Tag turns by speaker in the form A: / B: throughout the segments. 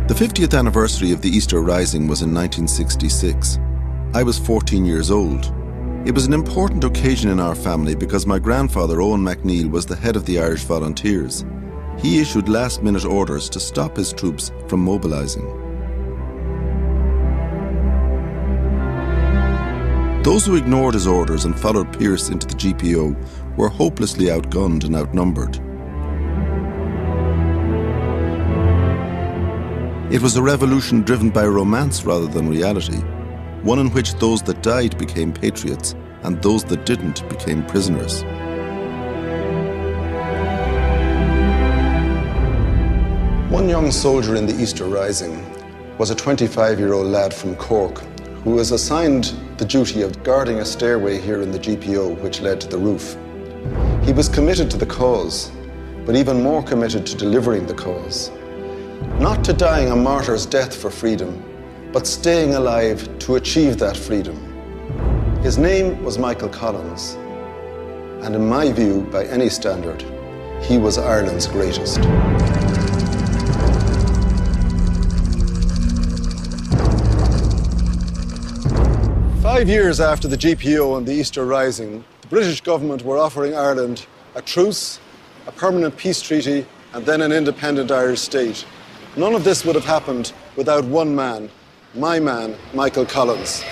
A: The 50th anniversary of the Easter Rising was in 1966. I was 14 years old. It was an important occasion in our family because my grandfather, Owen MacNeill, was the head of the Irish Volunteers. He issued last-minute orders to stop his troops from mobilising. Those who ignored his orders and followed Pearse into the GPO were hopelessly outgunned and outnumbered. It was a revolution driven by romance rather than reality, one in which those that died became patriots and those that didn't became prisoners. One young soldier in the Easter Rising was a 25-year-old lad from Cork who was assigned the duty of guarding a stairway here in the GPO which led to the roof. He was committed to the cause, but even more committed to delivering the cause. Not to dying a martyr's death for freedom, but staying alive to achieve that freedom. His name was Mícheál Collins, and in my view, by any standard, he was Ireland's greatest. Five years after the GPO and the Easter Rising, the British government were offering Ireland a truce, a permanent peace treaty, and then an independent Irish state. None of this would have happened without one man, my man, Mícheál Collins.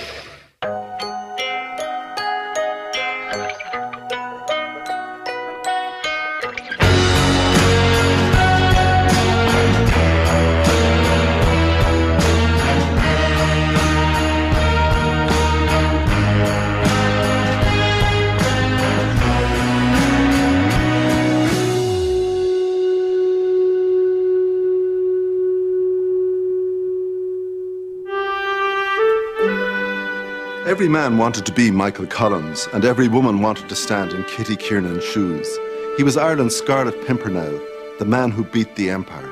A: Every man wanted to be Mícheál Collins, and every woman wanted to stand in Kitty Kiernan's shoes. He was Ireland's Scarlet Pimpernel, the man who beat the empire.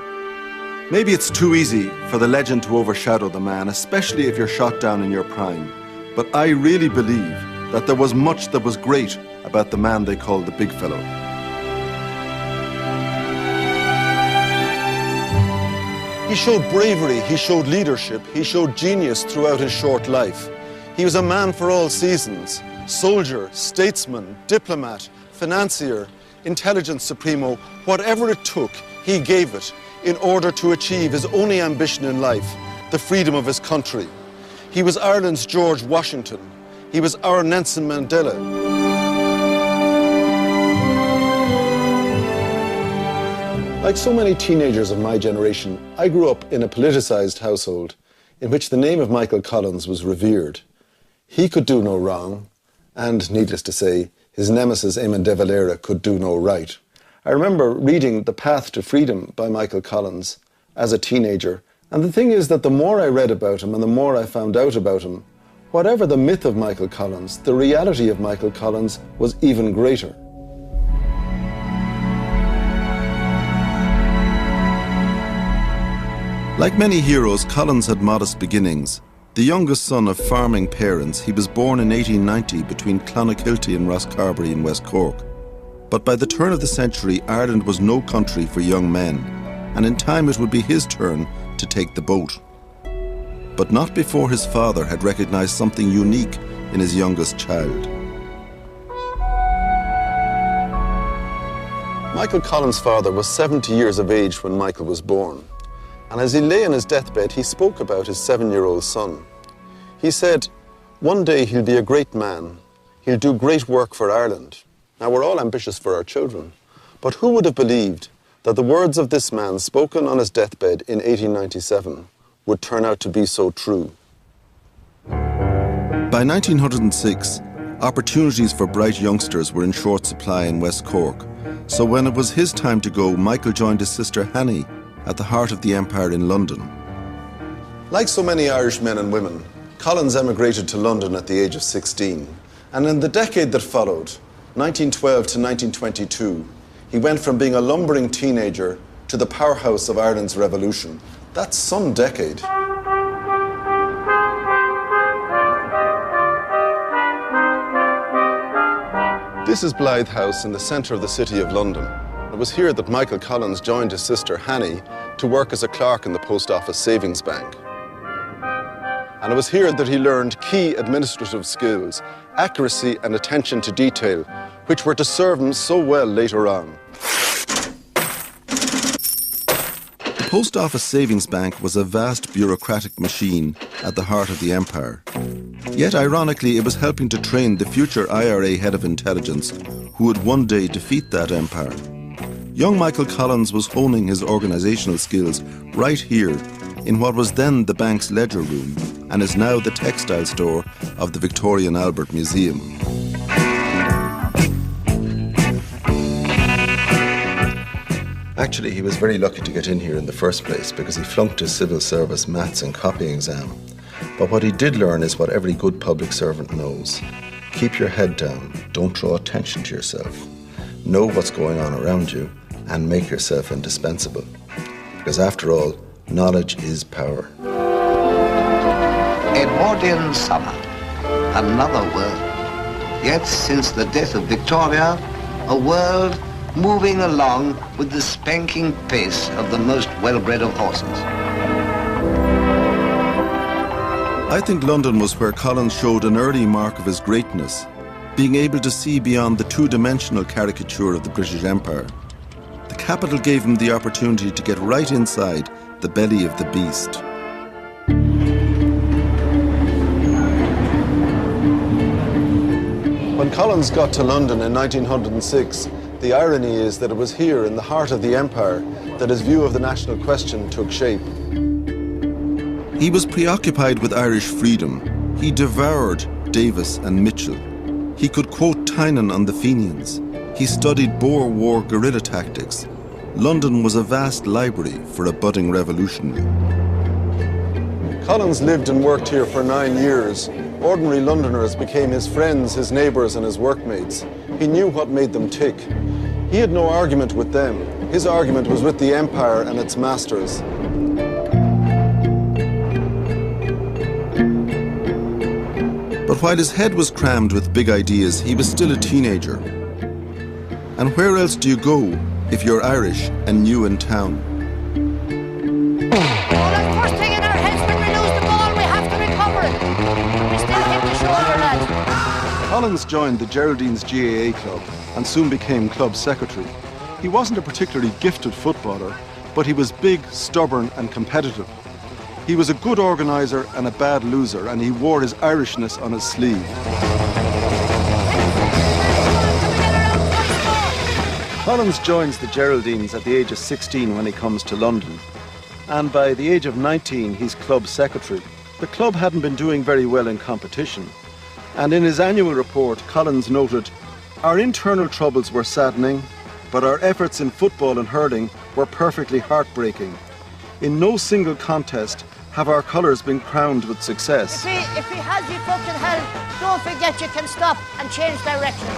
A: Maybe it's too easy for the legend to overshadow the man, especially if you're shot down in your prime. But I really believe that there was much that was great about the man they called the Big Fellow. He showed bravery, he showed leadership, he showed genius throughout his short life. He was a man for all seasons, soldier, statesman, diplomat, financier, intelligence supremo. Whatever it took, he gave it in order to achieve his only ambition in life, the freedom of his country. He was Ireland's George Washington. He was our Nelson Mandela. Like so many teenagers of my generation, I grew up in a politicised household in which the name of Mícheál Collins was revered. He could do no wrong, and, needless to say, his nemesis Eamon de Valera could do no right. I remember reading The Path to Freedom by Mícheál Collins as a teenager, and the thing is that the more I read about him and the more I found out about him, whatever the myth of Mícheál Collins, the reality of Mícheál Collins was even greater. Like many heroes, Collins had modest beginnings. The youngest son of farming parents, he was born in 1890 between Clonakilty and Rosscarbery in West Cork. But by the turn of the century, Ireland was no country for young men, and in time it would be his turn to take the boat. But not before his father had recognised something unique in his youngest child. Mícheál Collins' father was 70 years of age when Mícheál was born. And as he lay on his deathbed, he spoke about his 7-year-old son. He said, "One day he'll be a great man. He'll do great work for Ireland." Now, we're all ambitious for our children, but who would have believed that the words of this man spoken on his deathbed in 1897 would turn out to be so true? By 1906, opportunities for bright youngsters were in short supply in West Cork. So when it was his time to go, Mícheál joined his sister Hanny at the heart of the empire in London. Like so many Irish men and women, Collins emigrated to London at the age of 16. And in the decade that followed, 1912 to 1922, he went from being a lumbering teenager to the powerhouse of Ireland's revolution. That's some decade. This is Blythe House in the centre of the city of London. It was here that Mícheál Collins joined his sister Hanny to work as a clerk in the Post Office Savings Bank. And it was here that he learned key administrative skills, accuracy and attention to detail, which were to serve him so well later on. The Post Office Savings Bank was a vast bureaucratic machine at the heart of the empire. Yet, ironically, it was helping to train the future IRA head of intelligence who would one day defeat that empire. Young Michael Collins was honing his organisational skills right here in what was then the bank's ledger room and is now the textile store of the Victoria and Albert Museum. Actually, he was very lucky to get in here in the first place because he flunked his civil service maths and copying exam. But what he did learn is what every good public servant knows. Keep your head down, don't draw attention to yourself. Know what's going on around you and make yourself indispensable. Because after all, knowledge is power.
B: Edwardian summer, another world. Yet since the death of Victoria, a world moving along with the spanking pace of the most well-bred of horses.
A: I think London was where Collins showed an early mark of his greatness, being able to see beyond the two-dimensional caricature of the British Empire. The capital gave him the opportunity to get right inside the belly of the beast. When Collins got to London in 1906, the irony is that it was here in the heart of the empire that his view of the national question took shape. He was preoccupied with Irish freedom. He devoured Davis and Mícheál. He could quote Tynan on the Fenians. He studied Boer War guerrilla tactics. London was a vast library for a budding revolutionary. Collins lived and worked here for 9 years. Ordinary Londoners became his friends, his neighbours and his workmates. He knew what made them tick. He had no argument with them. His argument was with the empire and its masters. But while his head was crammed with big ideas, he was still a teenager. And where else do you go if you're Irish and new in town?
C: Well, the first thing in our heads when we lose the ball, we have to recover it. We still hit the shoulder, lads.
A: Collins joined the Geraldines GAA club and soon became club secretary. He wasn't a particularly gifted footballer, but he was big, stubborn and competitive. He was a good organiser and a bad loser, and he wore his Irishness on his sleeve. Collins joins the Geraldines at the age of 16 when he comes to London. And by the age of 19, he's club secretary. The club hadn't been doing very well in competition. And in his annual report, Collins noted, "Our internal troubles were saddening, but our efforts in football and hurling were perfectly heartbreaking. In no single contest have our colours been crowned with success."
C: If he has you fucking hell, don't forget you can stop and change direction.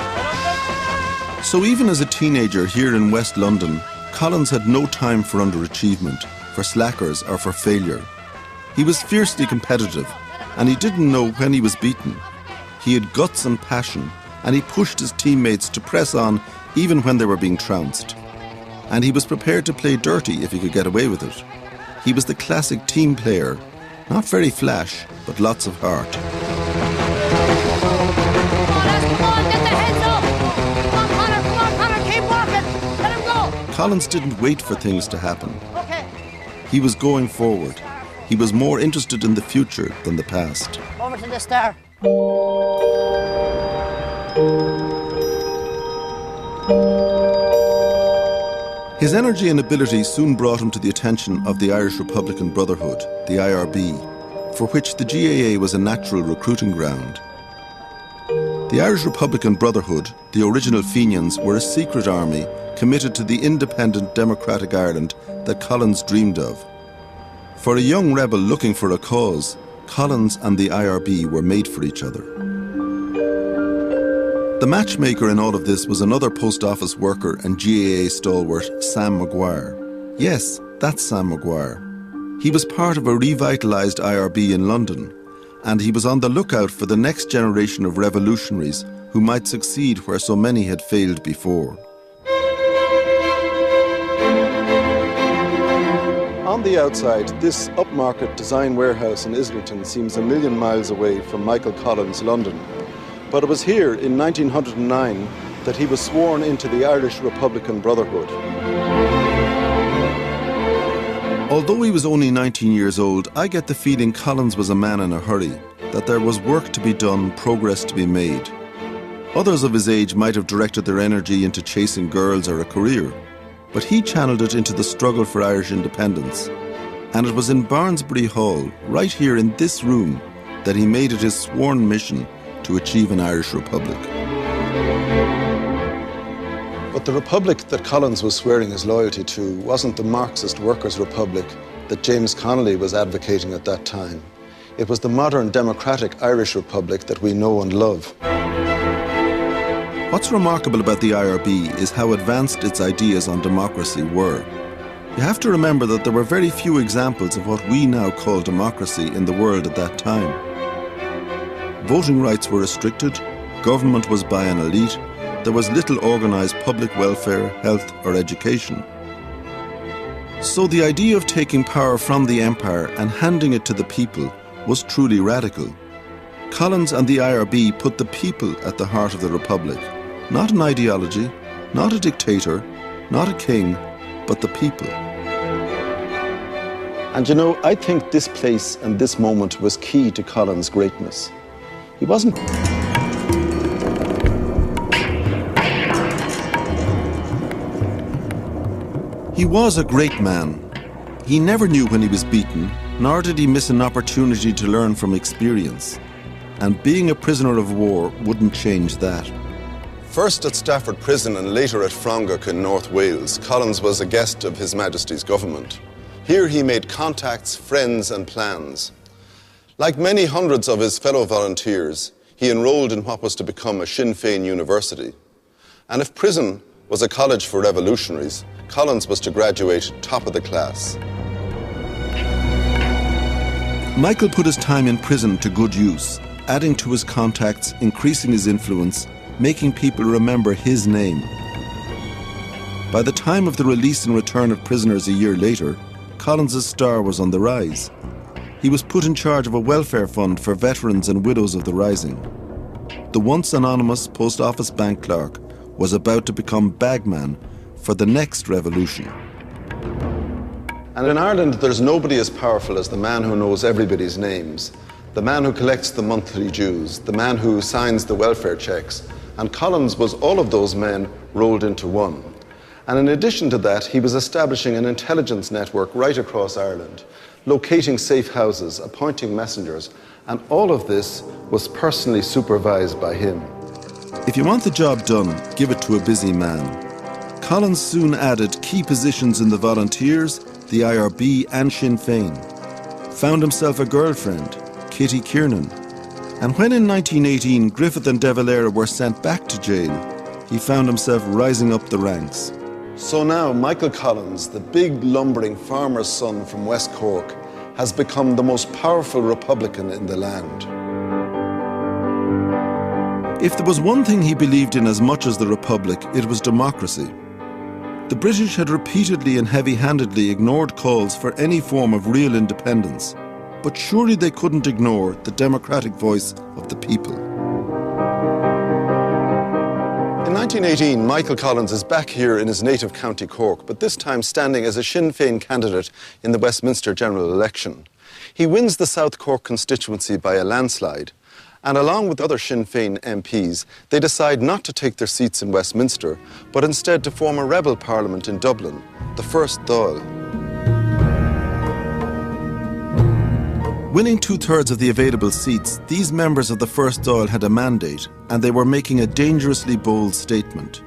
A: So even as a teenager here in West London, Collins had no time for underachievement, for slackers or for failure. He was fiercely competitive, and he didn't know when he was beaten. He had guts and passion, and he pushed his teammates to press on even when they were being trounced. And he was prepared to play dirty if he could get away with it. He was the classic team player, not very flash, but lots of heart.
C: Come on, get the heads up! Come on, Connor, keep working! Let him go!
A: Collins didn't wait for things to happen.
C: Okay.
A: He was going forward. He was more interested in the future than the past.
C: Over to the star.
A: His energy and ability soon brought him to the attention of the Irish Republican Brotherhood, the IRB, for which the GAA was a natural recruiting ground. The Irish Republican Brotherhood, the original Fenians, were a secret army committed to the independent democratic Ireland that Collins dreamed of. For a young rebel looking for a cause, Collins and the IRB were made for each other. The matchmaker in all of this was another post office worker and GAA stalwart, Sam Maguire. Yes, that's Sam Maguire. He was part of a revitalised IRB in London, and he was on the lookout for the next generation of revolutionaries who might succeed where so many had failed before. From the outside, this upmarket design warehouse in Islington seems a million miles away from Michael Collins' London. But it was here in 1909 that he was sworn into the Irish Republican Brotherhood. Although he was only 19 years old, I get the feeling Collins was a man in a hurry, that there was work to be done, progress to be made. Others of his age might have directed their energy into chasing girls or a career, but he channeled it into the struggle for Irish independence. And it was in Barnsbury Hall, right here in this room, that he made it his sworn mission to achieve an Irish Republic. But the republic that Collins was swearing his loyalty to wasn't the Marxist Workers' Republic that James Connolly was advocating at that time. It was the modern democratic Irish Republic that we know and love. What's remarkable about the IRB is how advanced its ideas on democracy were. You have to remember that there were very few examples of what we now call democracy in the world at that time. Voting rights were restricted, government was by an elite, there was little organised public welfare, health or education. So the idea of taking power from the empire and handing it to the people was truly radical. Collins and the IRB put the people at the heart of the republic. Not an ideology, not a dictator, not a king, but the people. And you know, I think this place and this moment was key to Collins' greatness. He wasn't... He was a great man. He never knew when he was beaten, nor did he miss an opportunity to learn from experience. And being a prisoner of war wouldn't change that. First at Stafford Prison and later at Frongach in North Wales, Collins was a guest of His Majesty's government. Here he made contacts, friends and plans. Like many hundreds of his fellow volunteers, he enrolled in what was to become a Sinn Féin university. And if prison was a college for revolutionaries, Collins was to graduate top of the class. Michael put his time in prison to good use, adding to his contacts, increasing his influence, making people remember his name. By the time of the release and return of prisoners a year later, Collins' star was on the rise. He was put in charge of a welfare fund for veterans and widows of the Rising. The once anonymous post office bank clerk was about to become bagman for the next revolution. And in Ireland, there's nobody as powerful as the man who knows everybody's names, the man who collects the monthly dues, the man who signs the welfare checks. And Collins was all of those men rolled into one. And in addition to that, he was establishing an intelligence network right across Ireland, locating safe houses, appointing messengers, and all of this was personally supervised by him. If you want the job done, give it to a busy man. Collins soon added key positions in the Volunteers, the IRB and Sinn Féin. Found himself a girlfriend, Kitty Kiernan. And when in 1918 Griffith and De Valera were sent back to jail, he found himself rising up the ranks. So now Michael Collins, the big lumbering farmer's son from West Cork, has become the most powerful Republican in the land. If there was one thing he believed in as much as the Republic, it was democracy. The British had repeatedly and heavy-handedly ignored calls for any form of real independence, but surely they couldn't ignore the democratic voice of the people. In 1918, Michael Collins is back here in his native County Cork, but this time standing as a Sinn Féin candidate in the Westminster general election. He wins the South Cork constituency by a landslide, and along with other Sinn Féin MPs, they decide not to take their seats in Westminster, but instead to form a rebel parliament in Dublin, the First Dáil. Winning 2/3 of the available seats, these members of the First Dáil had a mandate, and they were making a dangerously bold statement.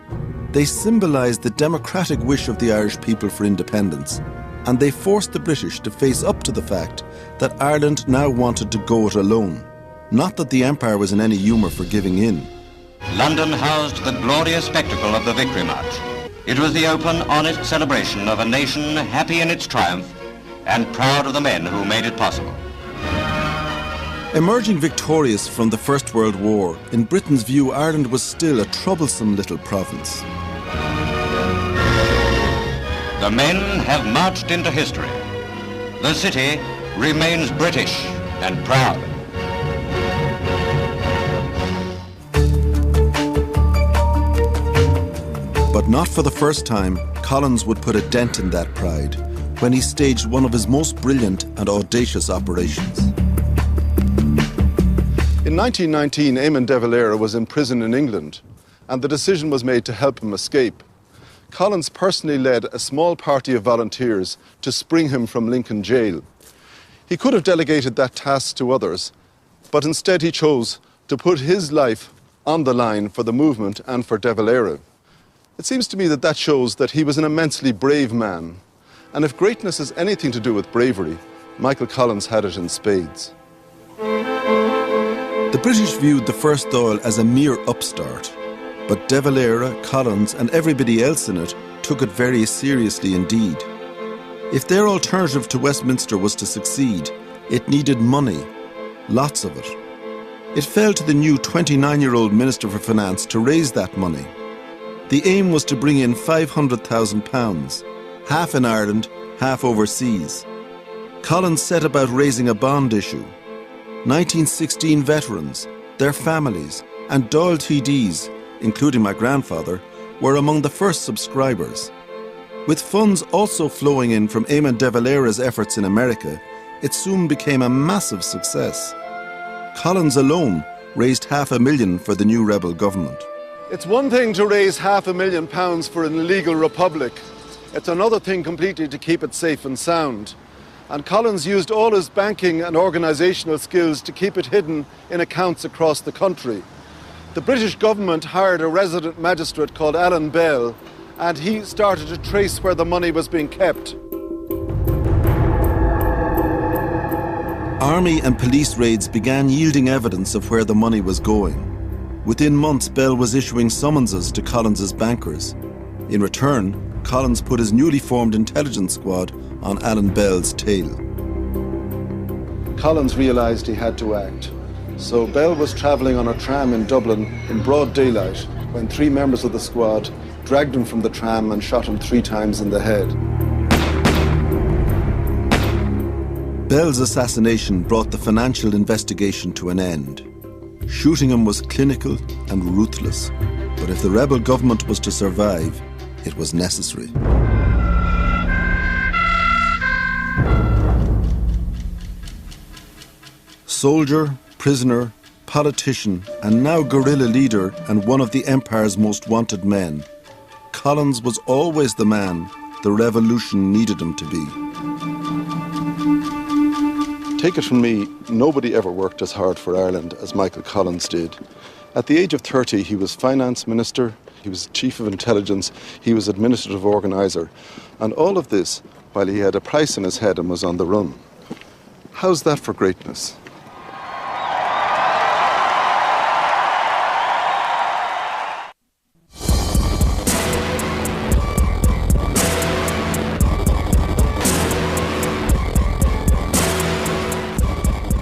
A: They symbolised the democratic wish of the Irish people for independence, and they forced the British to face up to the fact that Ireland now wanted to go it alone. Not that the Empire was in any humour for giving in.
D: London housed the glorious spectacle of the Victory March. It was the open, honest celebration of a nation happy in its triumph and proud of the men who made it possible.
A: Emerging victorious from the First World War, in Britain's view, Ireland was still a troublesome little province.
D: The men have marched into history. the city remains British and proud.
E: But not for the first time, Collins would put a dent in that pride when he staged one of his most brilliant and audacious operations.
A: In 1919, Eamon de Valera was in prison in England, and the decision was made to help him escape. Collins personally led a small party of volunteers to spring him from Lincoln Jail. He could have delegated that task to others, but instead he chose to put his life on the line for the movement and for de Valera. It seems to me that that shows that he was an immensely brave man. And if greatness has anything to do with bravery, Michael Collins had it in spades.
E: The British viewed the First Dáil as a mere upstart, but de Valera, Collins and everybody else in it took it very seriously indeed. If their alternative to Westminster was to succeed, it needed money, lots of it. It fell to the new 29-year-old Minister for Finance to raise that money. The aim was to bring in £500,000, half in Ireland, half overseas. Collins set about raising a bond issue. 1916 veterans, their families, and Dáil TDs, including my grandfather, were among the first subscribers. With funds also flowing in from Eamon de Valera's efforts in America, it soon became a massive success. Collins alone raised £500,000 for the new rebel government.
A: It's one thing to raise £500,000 for an illegal republic. It's another thing completely to keep it safe and sound. And Collins used all his banking and organisational skills to keep it hidden in accounts across the country. The British government hired a resident magistrate called Alan Bell, and he started to trace where the money was being kept.
E: Army and police raids began yielding evidence of where the money was going. Within months, Bell was issuing summonses to Collins's bankers. In return, Collins put his newly formed intelligence squad on Alan Bell's tail.
A: Collins realised he had to act. So Bell was travelling on a tram in Dublin in broad daylight when 3 members of the squad dragged him from the tram and shot him 3 times in the head.
E: Bell's assassination brought the financial investigation to an end. Shooting him was clinical and ruthless, but if the rebel government was to survive, it was necessary. Soldier, prisoner, politician, and now guerrilla leader and one of the Empire's most wanted men, Collins was always the man the revolution needed him to be.
A: Take it from me, nobody ever worked as hard for Ireland as Michael Collins did. At the age of 30, he was finance minister, he was chief of intelligence, he was administrative organiser, and all of this while he had a price in his head and was on the run. How's that for greatness?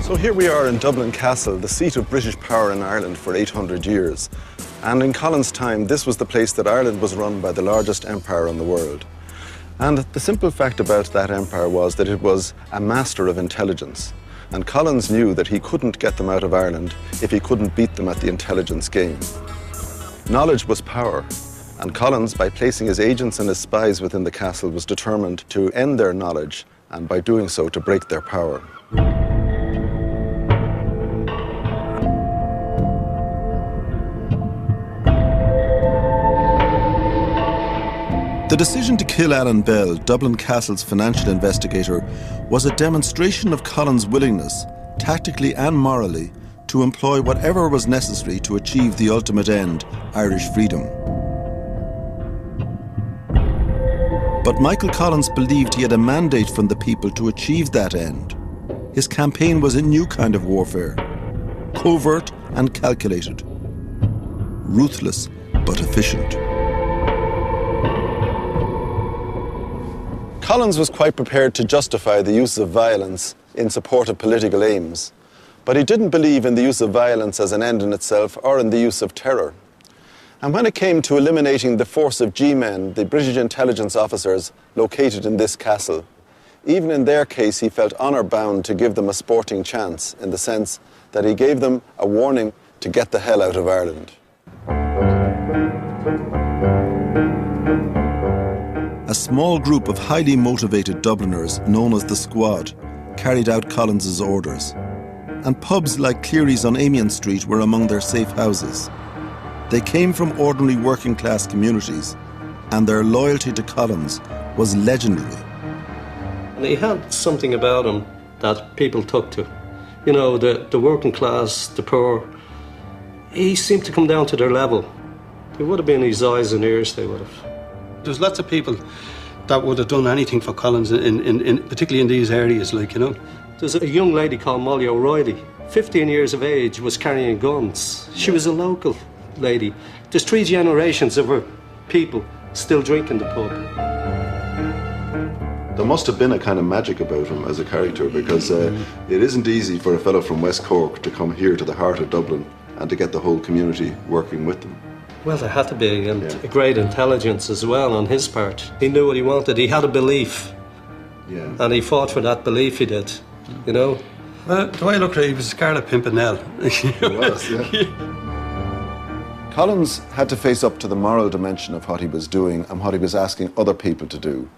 A: So here we are in Dublin Castle, the seat of British power in Ireland for 800 years. And in Collins' time, this was the place that Ireland was run by the largest empire in the world. And the simple fact about that empire was that it was a master of intelligence. And Collins knew that he couldn't get them out of Ireland if he couldn't beat them at the intelligence game. Knowledge was power. And Collins, by placing his agents and his spies within the castle, was determined to end their knowledge and by doing so to break their power.
E: The decision to kill Alan Bell, Dublin Castle's financial investigator, was a demonstration of Collins' willingness, tactically and morally, to employ whatever was necessary to achieve the ultimate end, Irish freedom. But Michael Collins believed he had a mandate from the people to achieve that end. His campaign was a new kind of warfare, covert and calculated, ruthless but efficient.
A: Collins was quite prepared to justify the use of violence in support of political aims, but he didn't believe in the use of violence as an end in itself or in the use of terror. And when it came to eliminating the force of G-men, the British intelligence officers located in this castle, even in their case he felt honour-bound to give them a sporting chance, in the sense that he gave them a warning to get the hell out of Ireland.
E: A small group of highly motivated Dubliners, known as the Squad, carried out Collins's orders. And pubs like Cleary's on Amiens Street were among their safe houses. They came from ordinary working class communities, and their loyalty to Collins was legendary.
F: And he had something about him that people took to. You know, the working class, the poor, he seemed to come down to their level. They would have been his eyes and ears, they would have.
G: There's lots of people that would have done anything for Collins, particularly in these areas, like, you know.
F: There's a young lady called Molly O'Reilly, 15 years of age, was carrying guns. She was a local lady. There's 3 generations of her people still drinking the pub.
A: There must have been a kind of magic about him as a character, because it isn't easy for a fellow from West Cork to come here to the heart of Dublin and to get the whole community working with them.
F: Well, there had to be, and a great intelligence as well on his part. He knew what he wanted. He had a belief, and he fought for that belief. He did, you know.
G: Well, the way I look at it, he was a Scarlet Pimpernel.
A: He was, yeah. Collins had to face up to the moral dimension of what he was doing and what he was asking other people to do,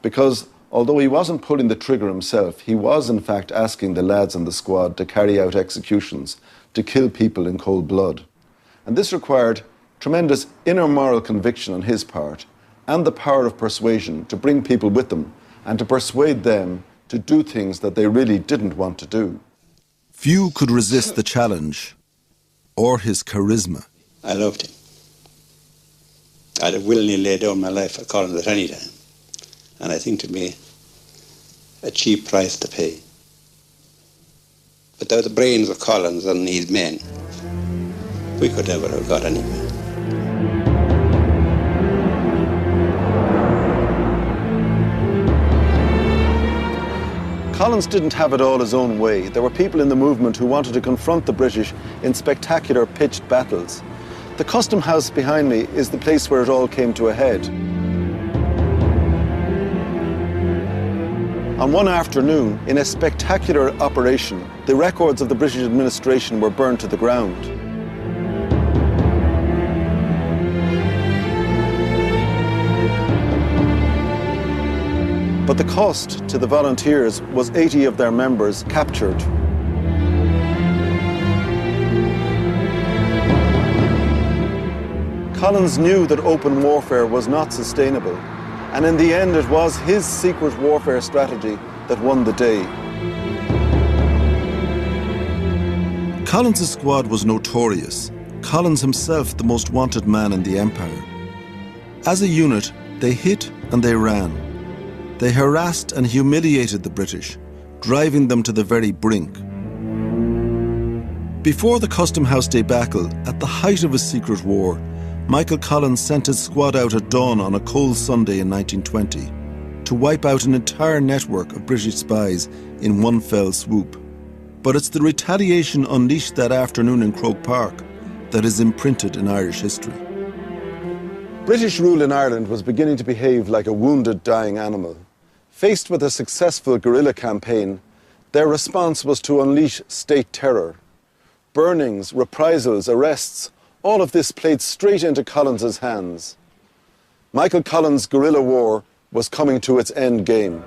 A: because although he wasn't pulling the trigger himself, he was in fact asking the lads in the Squad to carry out executions, to kill people in cold blood. And this required tremendous inner moral conviction on his part and the power of persuasion to bring people with them and to persuade them to do things that they really didn't want to do.
E: Few could resist the challenge or his charisma.
H: I loved him. I'd have willingly laid down my life for Collins at any time. And I think to me, a cheap price to pay. Without the brains of Collins and his men, we could never have got anywhere.
A: Collins didn't have it all his own way. There were people in the movement who wanted to confront the British in spectacular pitched battles. The Custom House behind me is the place where it all came to a head. On one afternoon, in a spectacular operation, the records of the British administration were burned to the ground. But the cost to the volunteers was 80 of their members captured. Collins knew that open warfare was not sustainable, and in the end it was his secret warfare strategy that won the day.
E: Collins's Squad was notorious, Collins himself the most wanted man in the empire. As a unit, they hit and they ran. They harassed and humiliated the British, driving them to the very brink. Before the Custom House debacle, at the height of his secret war, Michael Collins sent his squad out at dawn on a cold Sunday in 1920 to wipe out an entire network of British spies in one fell swoop. But it's the retaliation unleashed that afternoon in Croke Park that is imprinted in Irish history.
A: British rule in Ireland was beginning to behave like a wounded, dying animal. Faced with a successful guerrilla campaign, their response was to unleash state terror. Burnings, reprisals, arrests, all of this played straight into Collins's hands. Michael Collins' guerrilla war was coming to its end game.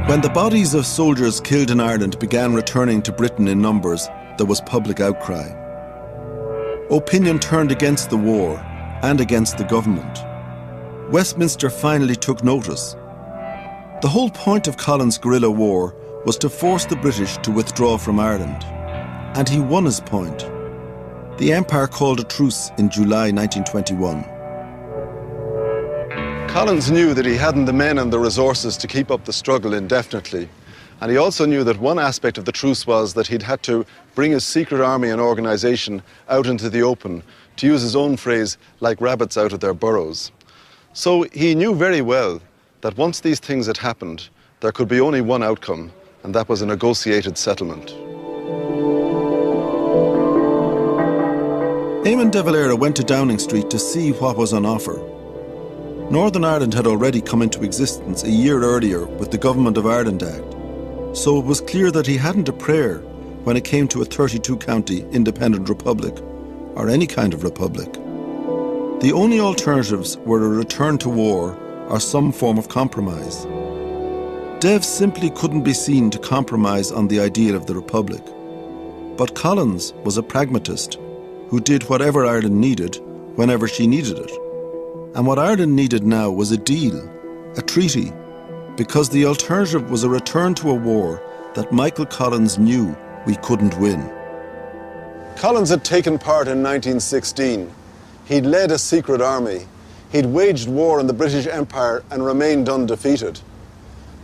E: When the bodies of soldiers killed in Ireland began returning to Britain in numbers, there was public outcry. Opinion turned against the war and against the government. Westminster finally took notice. The whole point of Collins' guerrilla war was to force the British to withdraw from Ireland. And he won his point. The Empire called a truce in July 1921.
A: Collins knew that he hadn't the men and the resources to keep up the struggle indefinitely. And he also knew that one aspect of the truce was that he'd had to bring his secret army and organisation out into the open, to use his own phrase, like rabbits out of their burrows. So he knew very well that once these things had happened, there could be only one outcome, and that was a negotiated settlement.
E: Eamon de Valera went to Downing Street to see what was on offer. Northern Ireland had already come into existence a year earlier with the Government of Ireland Act, so it was clear that he hadn't a prayer when it came to a 32-county independent republic, or any kind of republic. The only alternatives were a return to war or some form of compromise. Dev simply couldn't be seen to compromise on the ideal of the republic. But Collins was a pragmatist who did whatever Ireland needed whenever she needed it. And what Ireland needed now was a deal, a treaty, because the alternative was a return to a war that Michael Collins knew we couldn't win.
A: Collins had taken part in 1916. He'd led a secret army. He'd waged war in the British Empire and remained undefeated.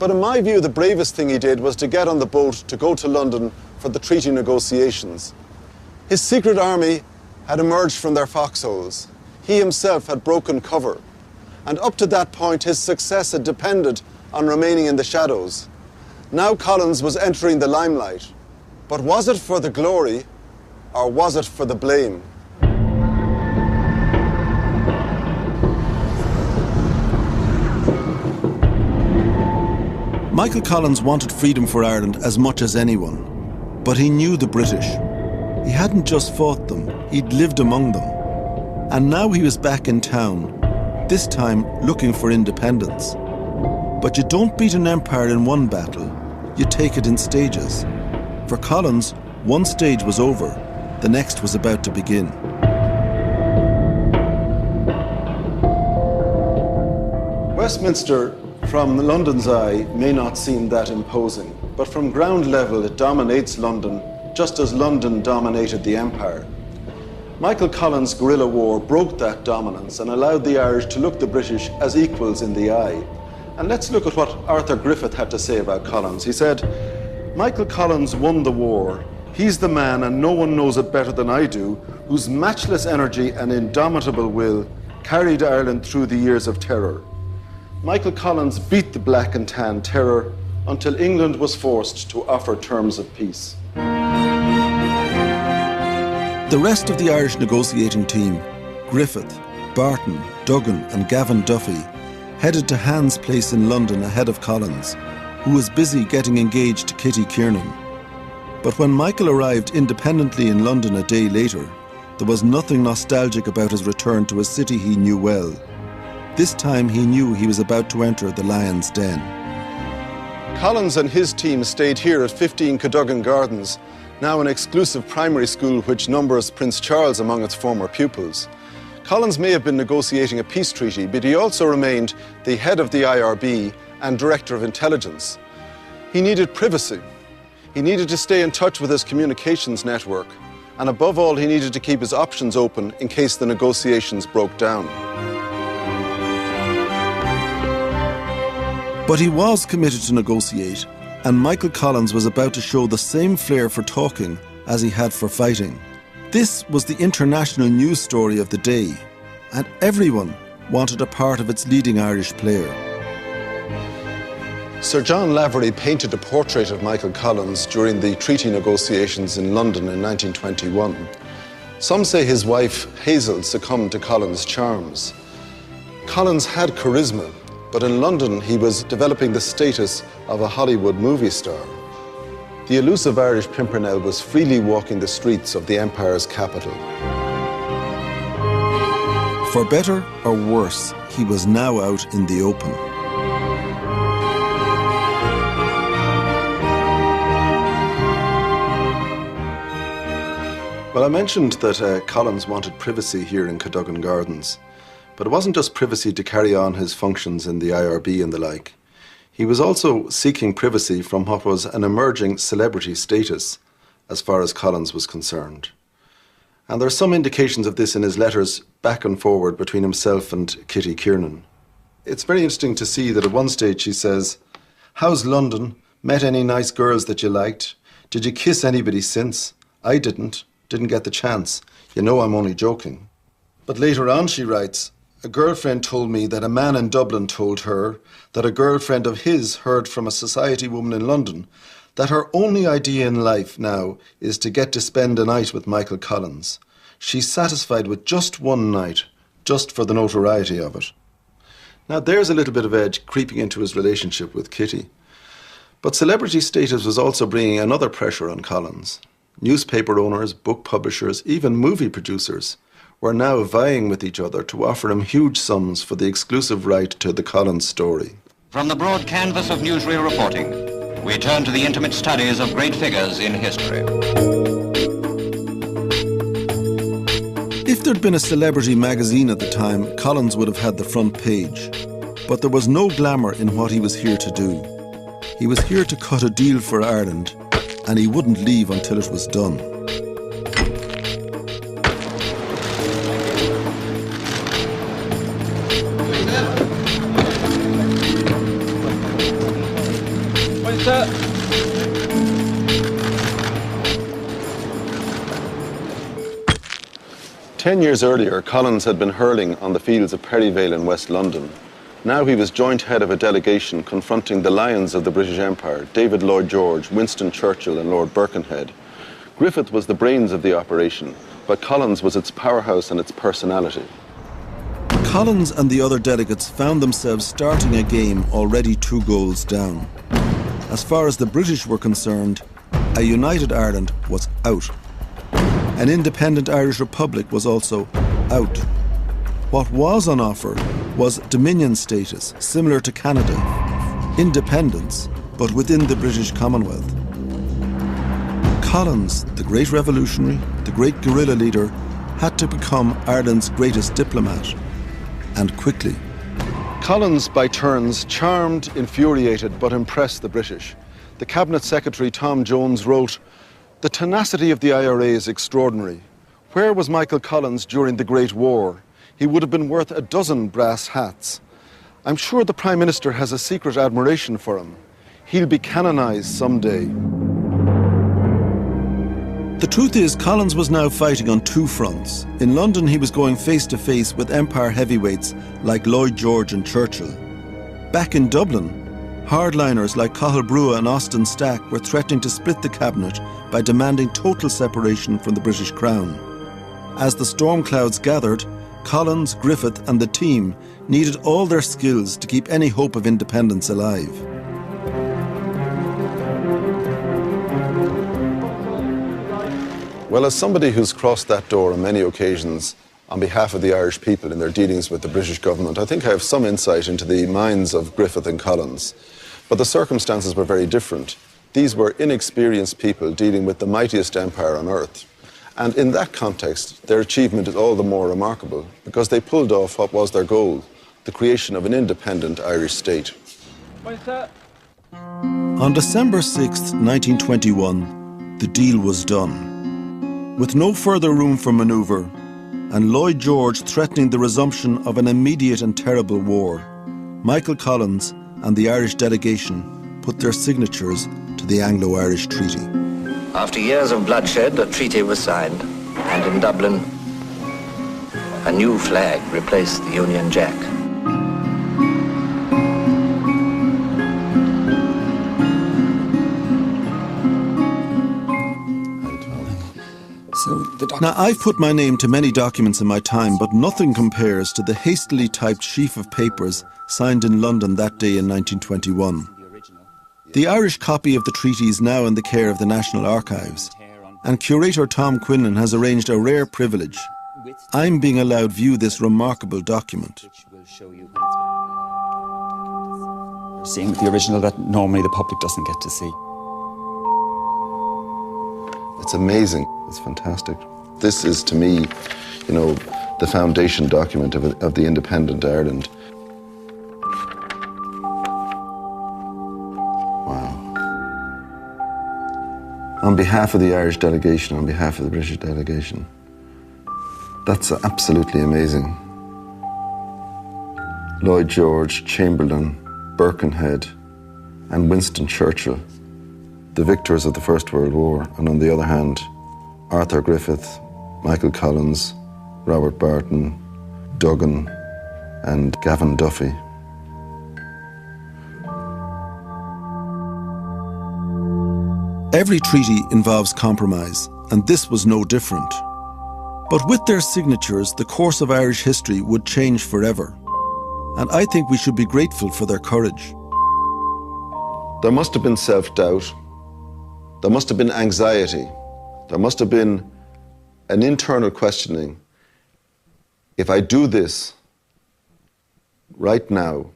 A: But in my view, the bravest thing he did was to get on the boat to go to London for the treaty negotiations. His secret army had emerged from their foxholes. He himself had broken cover. And up to that point, his success had depended on remaining in the shadows. Now Collins was entering the limelight. But was it for the glory, or was it for the blame?
E: Michael Collins wanted freedom for Ireland as much as anyone, but he knew the British. He hadn't just fought them, he'd lived among them. And now he was back in town, this time looking for independence. But you don't beat an empire in one battle, you take it in stages. For Collins, one stage was over, the next was about to begin.
A: Westminster, from London's eye, may not seem that imposing, but from ground level it dominates London, just as London dominated the empire. Michael Collins' guerrilla war broke that dominance and allowed the Irish to look the British as equals in the eye. And let's look at what Arthur Griffith had to say about Collins. He said, "Michael Collins won the war. He's the man, and no one knows it better than I do, whose matchless energy and indomitable will carried Ireland through the years of terror. Michael Collins beat the black and tan terror until England was forced to offer terms of peace."
E: The rest of the Irish negotiating team, Griffith, Barton, Duggan and Gavin Duffy, headed to Hand's place in London ahead of Collins, who was busy getting engaged to Kitty Kiernan. But when Michael arrived independently in London a day later, there was nothing nostalgic about his return to a city he knew well. This time he knew he was about to enter the lion's den.
A: Collins and his team stayed here at 15 Cadogan Gardens, now an exclusive primary school which numbers Prince Charles among its former pupils. Collins may have been negotiating a peace treaty, but he also remained the head of the IRB and Director of Intelligence. He needed privacy. He needed to stay in touch with his communications network. And above all, he needed to keep his options open in case the negotiations broke down.
E: But he was committed to negotiate, and Michael Collins was about to show the same flair for talking as he had for fighting. This was the international news story of the day, and everyone wanted a part of its leading Irish player.
A: Sir John Lavery painted a portrait of Michael Collins during the treaty negotiations in London in 1921. Some say his wife, Hazel, succumbed to Collins' charms. Collins had charisma, but in London he was developing the status of a Hollywood movie star. The elusive Irish Pimpernel was freely walking the streets of the empire's capital.
E: For better or worse, he was now out in the open.
A: Well, I mentioned that Collins wanted privacy here in Cadogan Gardens, but it wasn't just privacy to carry on his functions in the IRB and the like. He was also seeking privacy from what was an emerging celebrity status as far as Collins was concerned. And there are some indications of this in his letters back and forward between himself and Kitty Kiernan. It's very interesting to see that at one stage she says, "How's London? Met any nice girls that you liked? Did you kiss anybody since? I didn't get the chance. You know I'm only joking." But later on she writes, "A girlfriend told me that a man in Dublin told her that a girlfriend of his heard from a society woman in London that her only idea in life now is to get to spend a night with Michael Collins.
E: She's satisfied with just one night, just for the notoriety of it. Now there's a little bit of edge creeping into his relationship with Kitty. But celebrity status was also bringing another pressure on Collins. Newspaper owners, book publishers, even movie producers were now vying with each other to offer him huge sums for the exclusive right to the Collins story.
D: From the broad canvas of newsreel reporting, we turn to the intimate studies of great figures in history.
E: If there'd been a celebrity magazine at the time, Collins would have had the front page. But there was no glamour in what he was here to do. He was here to cut a deal for Ireland, and he wouldn't leave until it was done.
I: What's that?
A: Ten years earlier, Collins had been hurling on the fields of Perryvale in West London. Now he was joint head of a delegation confronting the lions of the British Empire, David Lloyd George, Winston Churchill and Lord Birkenhead. Griffith was the brains of the operation, but Collins was its powerhouse and its personality.
E: Collins and the other delegates found themselves starting a game already 2 goals down. As far as the British were concerned, a united Ireland was out. An independent Irish Republic was also out. What was on offer was Dominion status, similar to Canada, independence, but within the British Commonwealth. Collins, the great revolutionary, the great guerrilla leader, had to become Ireland's greatest diplomat, and quickly. Collins, by turns, charmed, infuriated, but impressed the British. The Cabinet Secretary, Tom Jones, wrote, "The tenacity of the IRA is extraordinary. Where was Michael Collins during the Great War? He would have been worth 12 brass hats. I'm sure the Prime Minister has a secret admiration for him. He'll be canonised someday." The truth is, Collins was now fighting on 2 fronts. In London, he was going face to face with Empire heavyweights like Lloyd George and Churchill. Back in Dublin, hardliners like Cathal Brugha and Austin Stack were threatening to split the cabinet by demanding total separation from the British Crown. As the storm clouds gathered, Collins, Griffith and the team needed all their skills to keep any hope of independence alive.
A: Well, as somebody who's crossed that door on many occasions on behalf of the Irish people in their dealings with the British government, I think I have some insight into the minds of Griffith and Collins. But the circumstances were very different. These were inexperienced people dealing with the mightiest empire on earth. And in that context, their achievement is all the more remarkable because they pulled off what was their goal, the creation of an independent Irish state.
I: What's that?
E: On December 6, 1921, the deal was done. With no further room for manoeuvre, and Lloyd George threatening the resumption of an immediate and terrible war, Michael Collins and the Irish delegation put their signatures to the Anglo-Irish Treaty.
B: After years of bloodshed, a treaty was signed, and in Dublin, a new flag replaced the Union Jack.
E: Now, I've put my name to many documents in my time, but nothing compares to the hastily typed sheaf of papers signed in London that day in 1921. The Irish copy of the treaty is now in the care of the National Archives, and curator Tom Quinlan has arranged a rare privilege. I'm being allowed view this remarkable document.
J: Seeing the original that normally the public doesn't get to see.
A: It's amazing. It's fantastic. This is, to me, you know, the foundation document of the independent Ireland. Wow. On behalf of the Irish delegation, on behalf of the British delegation, that's absolutely amazing. Lloyd George, Chamberlain, Birkenhead, and Winston Churchill, the victors of the First World War, and on the other hand, Arthur Griffith, Michael Collins, Robert Barton, Duggan, and Gavin Duffy. Every treaty involves compromise, and this was no different.
E: But with their signatures, the course of Irish history would change forever. And I think we should be grateful for their courage.
A: There must have been self-doubt. There must have been anxiety. There must have been an internal questioning. If I do this right now,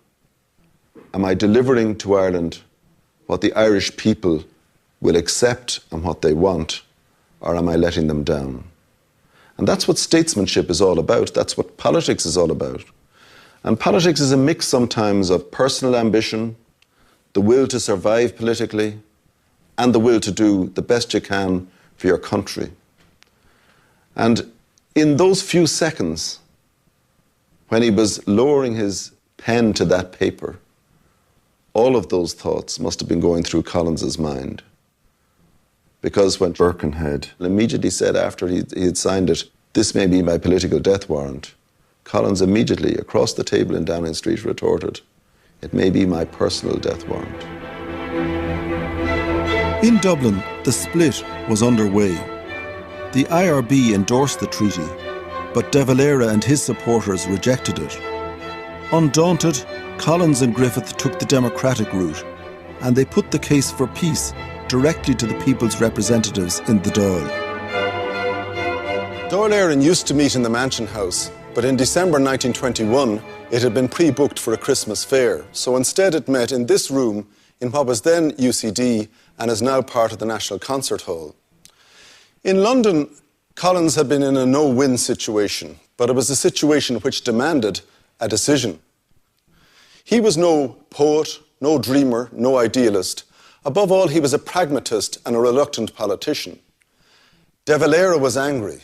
A: am I delivering to Ireland what the Irish people will accept and what they want, or am I letting them down? And that's what statesmanship is all about. That's what politics is all about. And politics is a mix sometimes of personal ambition, the will to survive politically, and the will to do the best you can for your country. And in those few seconds, when he was lowering his pen to that paper, all of those thoughts must have been going through Collins's mind. Because when Birkenhead immediately said after he had signed it, "This may be my political death warrant," Collins immediately, across the table in Downing Street, retorted, "It may be my personal death warrant."
E: In Dublin, the split was underway. The IRB endorsed the treaty, but De Valera and his supporters rejected it. Undaunted, Collins and Griffith took the democratic route, and they put the case for peace directly to the people's representatives in the Dáil.
A: Dáil Éireann used to meet in the Mansion House, but in December 1921, it had been pre-booked for a Christmas fair. So instead it met in this room in what was then UCD and is now part of the National Concert Hall. In London, Collins had been in a no-win situation, but it was a situation which demanded a decision. He was no poet, no dreamer, no idealist. Above all, he was a pragmatist and a reluctant politician. De Valera was angry,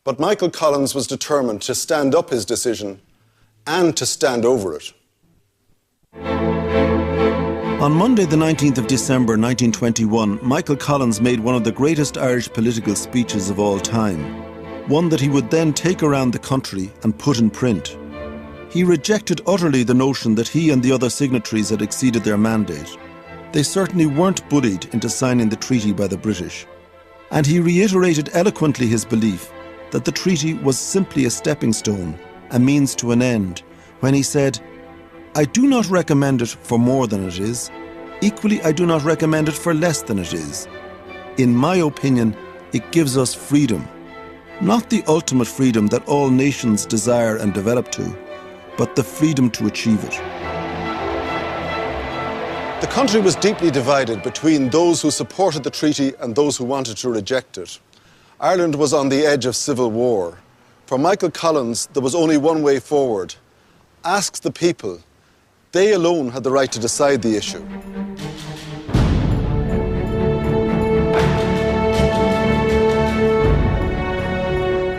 A: but Michael Collins was determined to stand up his decision and to stand over it.
E: On Monday, the 19th of December 1921, Michael Collins made one of the greatest Irish political speeches of all time, one that he would then take around the country and put in print. He rejected utterly the notion that he and the other signatories had exceeded their mandate. They certainly weren't bullied into signing the treaty by the British. And he reiterated eloquently his belief that the treaty was simply a stepping stone, a means to an end, when he said, "I do not recommend it for more than it is. Equally, I do not recommend it for less than it is. In my opinion, it gives us freedom. Not the ultimate freedom that all nations desire and develop to, but the freedom to achieve it."
A: The country was deeply divided between those who supported the treaty and those who wanted to reject it. Ireland was on the edge of civil war. For Michael Collins, there was only one way forward. Ask the people. They alone had the right to decide the issue.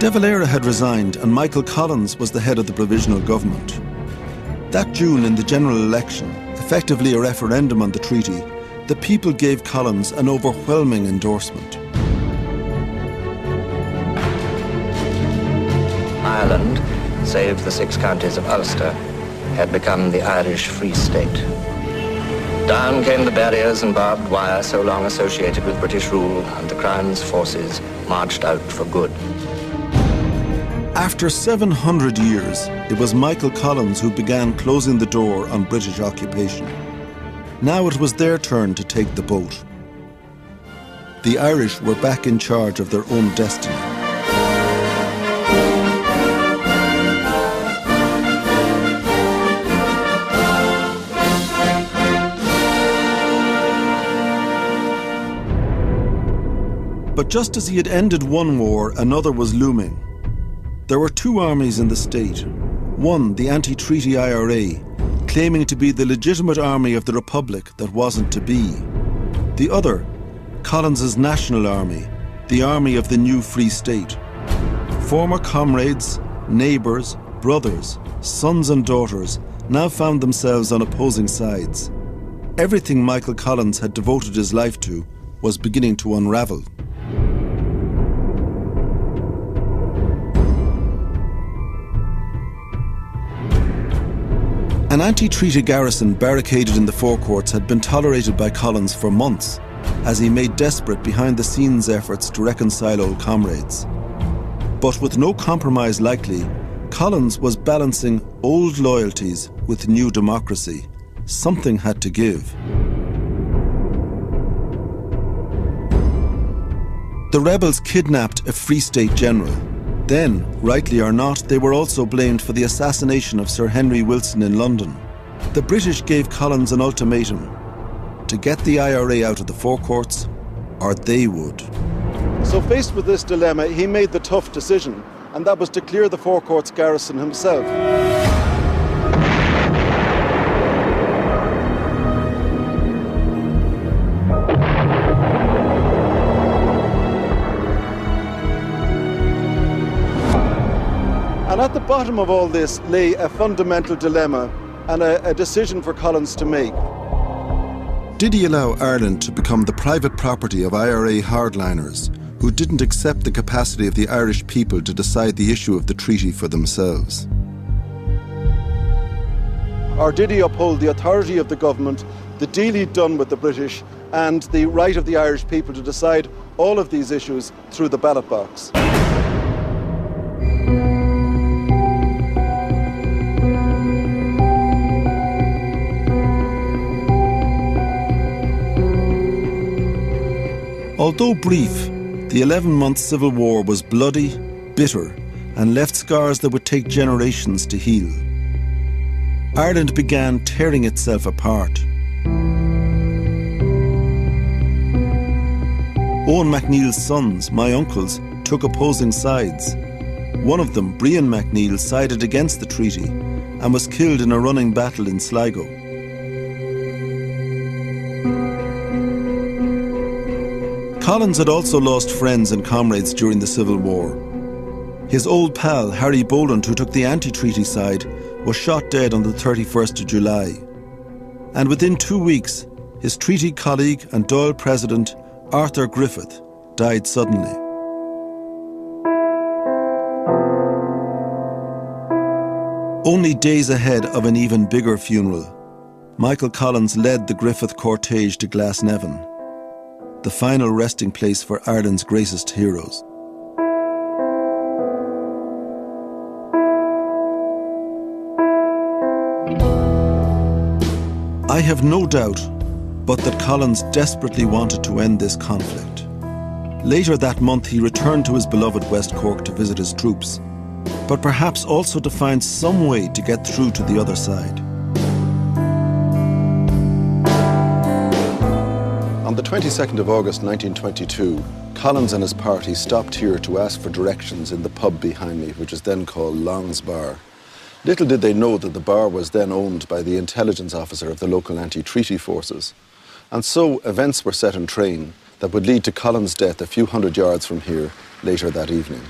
E: De Valera had resigned and Michael Collins was the head of the Provisional government. That June, in the general election, effectively a referendum on the treaty, the people gave Collins an overwhelming endorsement.
K: Ireland, save the 6 counties of Ulster, had become the Irish Free State. Down came the barriers and barbed wire so long associated with British rule, and the Crown's forces marched out for good.
E: After 700 years, it was Michael Collins who began closing the door on British occupation. Now it was their turn to take the boat. The Irish were back in charge of their own destiny. But just as he had ended one war, another was looming. There were 2 armies in the state. One, the anti-treaty IRA, claiming to be the legitimate army of the Republic that wasn't to be. The other, Collins's National Army, the army of the new Free State. Former comrades, neighbours, brothers, sons and daughters now found themselves on opposing sides. Everything Michael Collins had devoted his life to was beginning to unravel. An anti-treaty garrison barricaded in the forecourts had been tolerated by Collins for months, as he made desperate behind-the-scenes efforts to reconcile old comrades. But with no compromise likely, Collins was balancing old loyalties with new democracy. Something had to give. The rebels kidnapped a Free State general. Then, rightly or not, they were also blamed for the assassination of Sir Henry Wilson in London. The British gave Collins an ultimatum: to get the IRA out of the forecourts, or they would.
A: So faced with this dilemma, he made the tough decision, and that was to clear the forecourts garrison himself. And at the bottom of all this lay a fundamental dilemma and a decision for Collins to make.
E: Did he allow Ireland to become the private property of IRA hardliners who didn't accept the capacity of the Irish people to decide the issue of the treaty for themselves?
A: Or did he uphold the authority of the government, the deal he'd done with the British, and the right of the Irish people to decide all of these issues through the ballot box?
E: Although brief, the 11-month civil war was bloody, bitter, and left scars that would take generations to heal. Ireland began tearing itself apart. Owen MacNeill's sons, my uncles, took opposing sides. One of them, Brian MacNeill, sided against the treaty and was killed in a running battle in Sligo. Collins had also lost friends and comrades during the Civil War. His old pal, Harry Boland, who took the anti-treaty side, was shot dead on the 31st of July. And within 2 weeks, his treaty colleague and Dáil president, Arthur Griffith, died suddenly. Only days ahead of an even bigger funeral, Michael Collins led the Griffith cortege to Glasnevin, the final resting place for Ireland's greatest heroes. I have no doubt but that Collins desperately wanted to end this conflict. Later that month he returned to his beloved West Cork to visit his troops, but perhaps also to find some way to get through to the other side.
A: On the 22nd of August 1922, Collins and his party stopped here to ask for directions in the pub behind me, which is then called Long's Bar. Little did they know that the bar was then owned by the intelligence officer of the local anti-treaty forces. And so events were set in train that would lead to Collins' death a few hundred yards from here later that evening.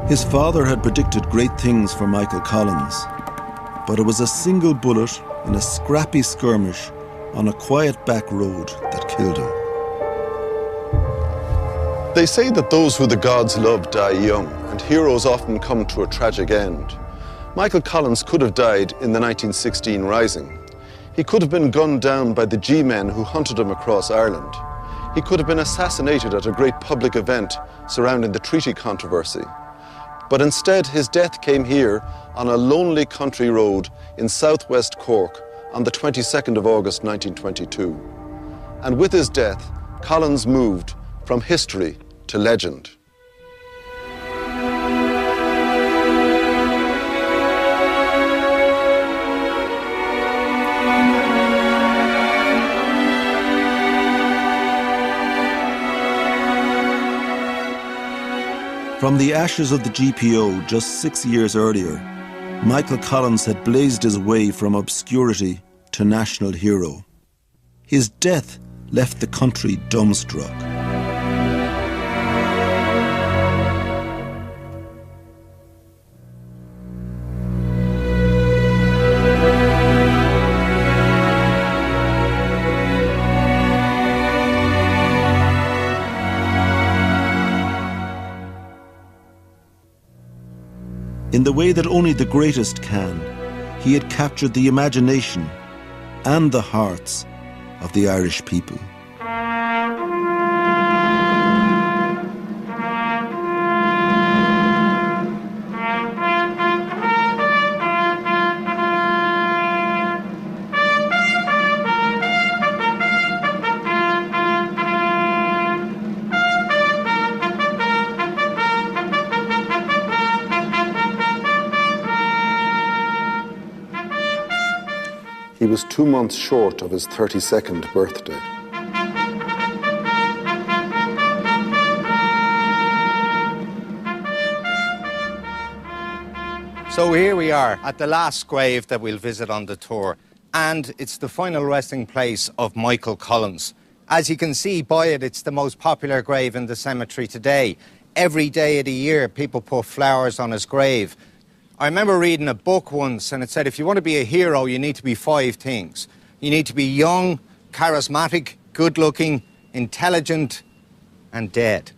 E: His father had predicted great things for Michael Collins, but it was a single bullet in a scrappy skirmish on a quiet back road that killed him.
A: They say that those who the gods love die young, and heroes often come to a tragic end. Michael Collins could have died in the 1916 Rising. He could have been gunned down by the G-men who hunted him across Ireland. He could have been assassinated at a great public event surrounding the treaty controversy. But instead, his death came here on a lonely country road in southwest Cork on the 22nd of August 1922. And with his death, Collins moved from history to legend.
E: From the ashes of the GPO just 6 years earlier, Michael Collins had blazed his way from obscurity to national hero. His death left the country dumbstruck. In the way that only the greatest can, he had captured the imagination and the hearts of the Irish people.
A: he was 2 months short of his 32nd birthday.
L: So here we are at the last grave that we'll visit on the tour, and it's the final resting place of Michael Collins. As you can see by it, it's the most popular grave in the cemetery today. Every day of the year, people put flowers on his grave. I remember reading a book once, and it said if you want to be a hero, you need to be 5 things. You need to be young, charismatic, good-looking, intelligent, and dead.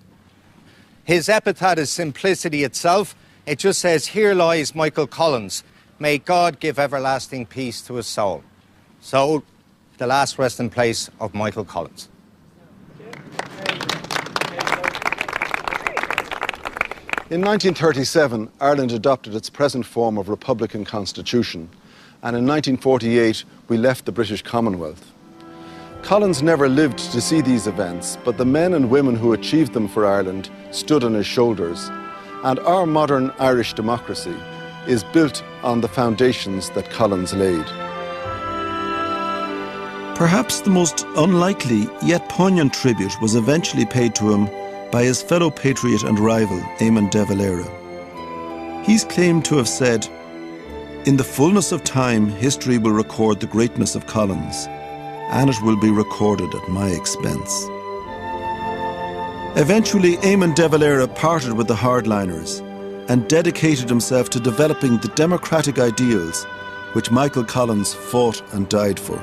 L: His epitaph is simplicity itself. It just says, "Here lies Michael Collins. May God give everlasting peace to his soul." So, the last resting place of Michael Collins.
A: In 1937, Ireland adopted its present form of Republican Constitution, and in 1948, we left the British Commonwealth. Collins never lived to see these events, but the men and women who achieved them for Ireland stood on his shoulders, and our modern Irish democracy is built on the foundations that Collins laid.
E: Perhaps the most unlikely yet poignant tribute was eventually paid to him by his fellow patriot and rival, Eamon de Valera. He's claimed to have said, "In the fullness of time, history will record the greatness of Collins, and it will be recorded at my expense." Eventually, Eamon de Valera parted with the hardliners and dedicated himself to developing the democratic ideals which Michael Collins fought and died for.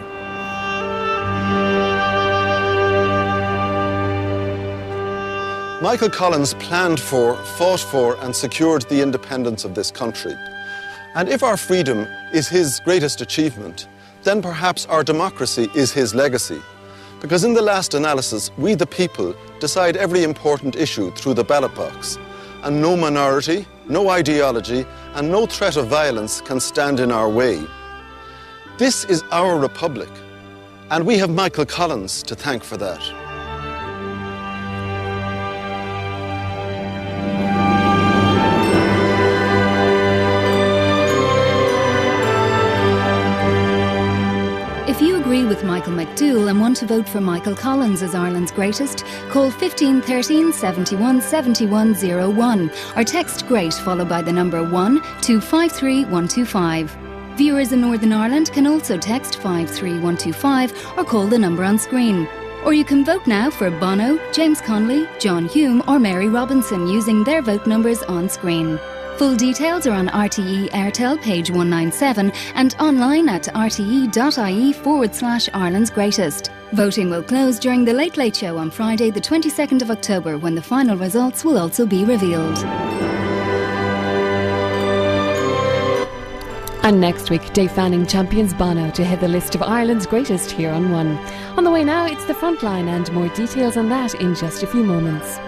A: Michael Collins planned for, fought for, and secured the independence of this country. And if our freedom is his greatest achievement, then perhaps our democracy is his legacy. Because in the last analysis, we the people decide every important issue through the ballot box. And no minority, no ideology, and no threat of violence can stand in our way. This is our republic, and we have Michael Collins to thank for that.
M: If you agree with Michael McDougall and want to vote for Michael Collins as Ireland's greatest, call 15 13 71 71 01 or text GREAT followed by the number 1 to 53125. Viewers in Northern Ireland can also text 53125 or call the number on screen. Or you can vote now for Bono, James Connolly, John Hume or Mary Robinson using their vote numbers on screen. Full details are on RTE Airtel page 197 and online at rte.ie/Ireland's Greatest. Voting will close during the Late Late Show on Friday the 22nd of October when the final results will also be revealed.
N: And next week, Dave Fanning champions Bono to head the list of Ireland's greatest here on One. On the way now, it's the Frontline and more details on that in just a few moments.